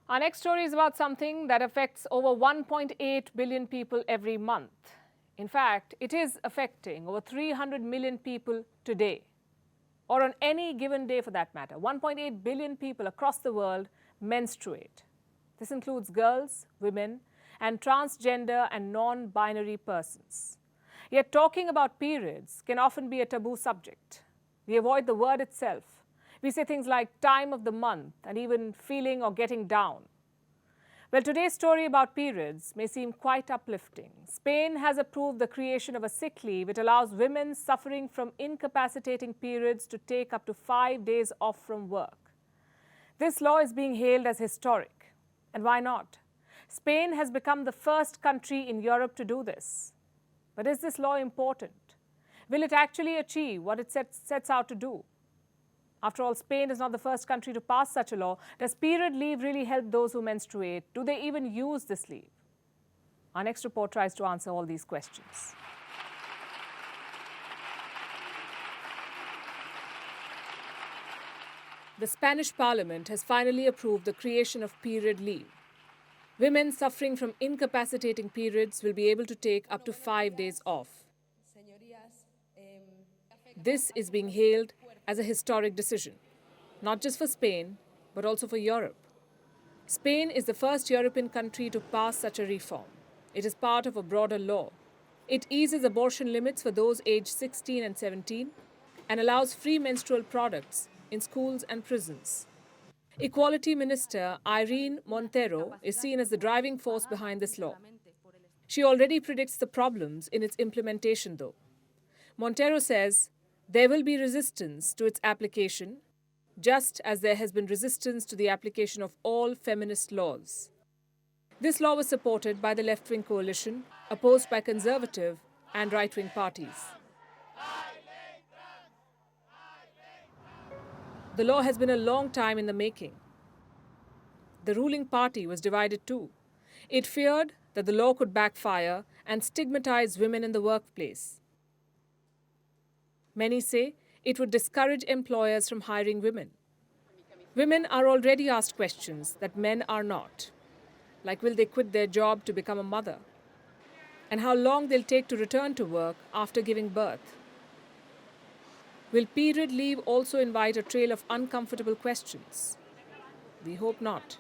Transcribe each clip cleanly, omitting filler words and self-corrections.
Our next story is about something that affects over 1.8 billion people every month. In fact, it is affecting over 300 million people today, or on any given day for that matter. 1.8 billion people across the world menstruate. This includes girls, women, and transgender and non-binary persons. Yet talking about periods can often be a taboo subject. We avoid the word itself. We say things like time of the month and even feeling or getting down. Well, today's story about periods may seem quite uplifting. Spain has approved the creation of a sick leave. It allows women suffering from incapacitating periods to take up to 5 days off from work. This law is being hailed as historic. And why not? Spain has become the first country in Europe to do this. But is this law important? Will it actually achieve what it sets out to do? After all, Spain is not the first country to pass such a law. Does period leave really help those who menstruate? Do they even use this leave? Our next report tries to answer all these questions. The Spanish Parliament has finally approved the creation of period leave. Women suffering from incapacitating periods will be able to take up to 5 days off. This is being hailed as a historic decision, not just for Spain, but also for Europe. Spain is the first European country to pass such a reform. It is part of a broader law. It eases abortion limits for those aged 16 and 17 and allows free menstrual products in schools and prisons. Equality Minister Irene Montero is seen as the driving force behind this law. She already predicts the problems in its implementation, though. Montero says there will be resistance to its application, just as there has been resistance to the application of all feminist laws. This law was supported by the left-wing coalition, opposed by conservative and right-wing parties. The law has been a long time in the making. The ruling party was divided too. It feared that the law could backfire and stigmatize women in the workplace. Many say it would discourage employers from hiring women. Women are already asked questions that men are not, like will they quit their job to become a mother, and how long they'll take to return to work after giving birth. Will period leave also invite a trail of uncomfortable questions? We hope not.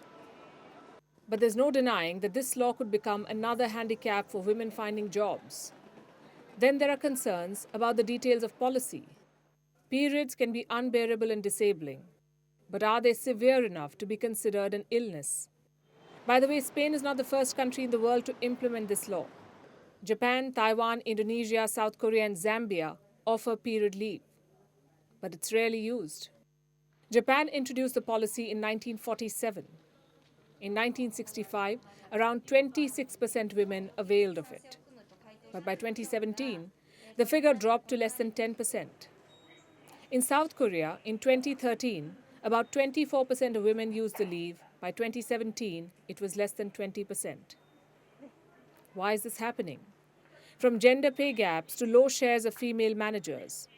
But there's no denying that this law could become another handicap for women finding jobs. Then there are concerns about the details of policy. Periods can be unbearable and disabling, but are they severe enough to be considered an illness? By the way, Spain is not the first country in the world to implement this law. Japan, Taiwan, Indonesia, South Korea, and Zambia offer period leave, but it's rarely used. Japan introduced the policy in 1947. In 1965, around 26% women availed of it. But by 2017, the figure dropped to less than 10%. In South Korea, in 2013, about 24% of women used the leave. By 2017, it was less than 20%. Why is this happening? From gender pay gaps to low shares of female managers,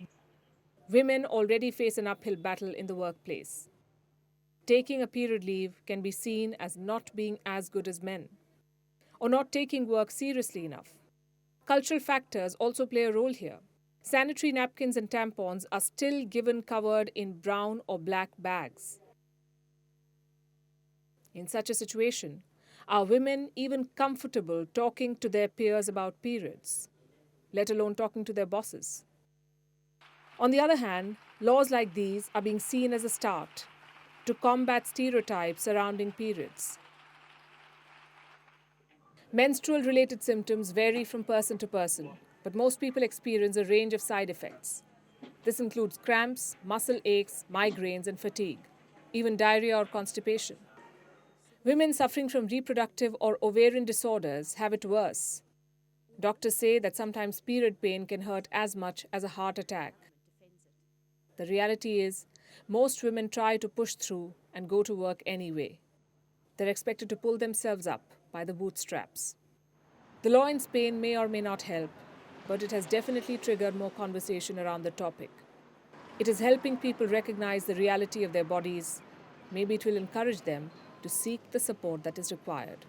women already face an uphill battle in the workplace. Taking a period leave can be seen as not being as good as men, or not taking work seriously enough. Cultural factors also play a role here. Sanitary napkins and tampons are still given covered in brown or black bags. In such a situation, are women even comfortable talking to their peers about periods, let alone talking to their bosses? On the other hand, laws like these are being seen as a start to combat stereotypes surrounding periods. Menstrual-related symptoms vary from person to person, but most people experience a range of side effects. This includes cramps, muscle aches, migraines, and fatigue, even diarrhea or constipation. Women suffering from reproductive or ovarian disorders have it worse. Doctors say that sometimes period pain can hurt as much as a heart attack. The reality is, most women try to push through and go to work anyway. They're expected to pull themselves up by the bootstraps. The law in Spain may or may not help, but it has definitely triggered more conversation around the topic. It is helping people recognize the reality of their bodies. Maybe it will encourage them to seek the support that is required.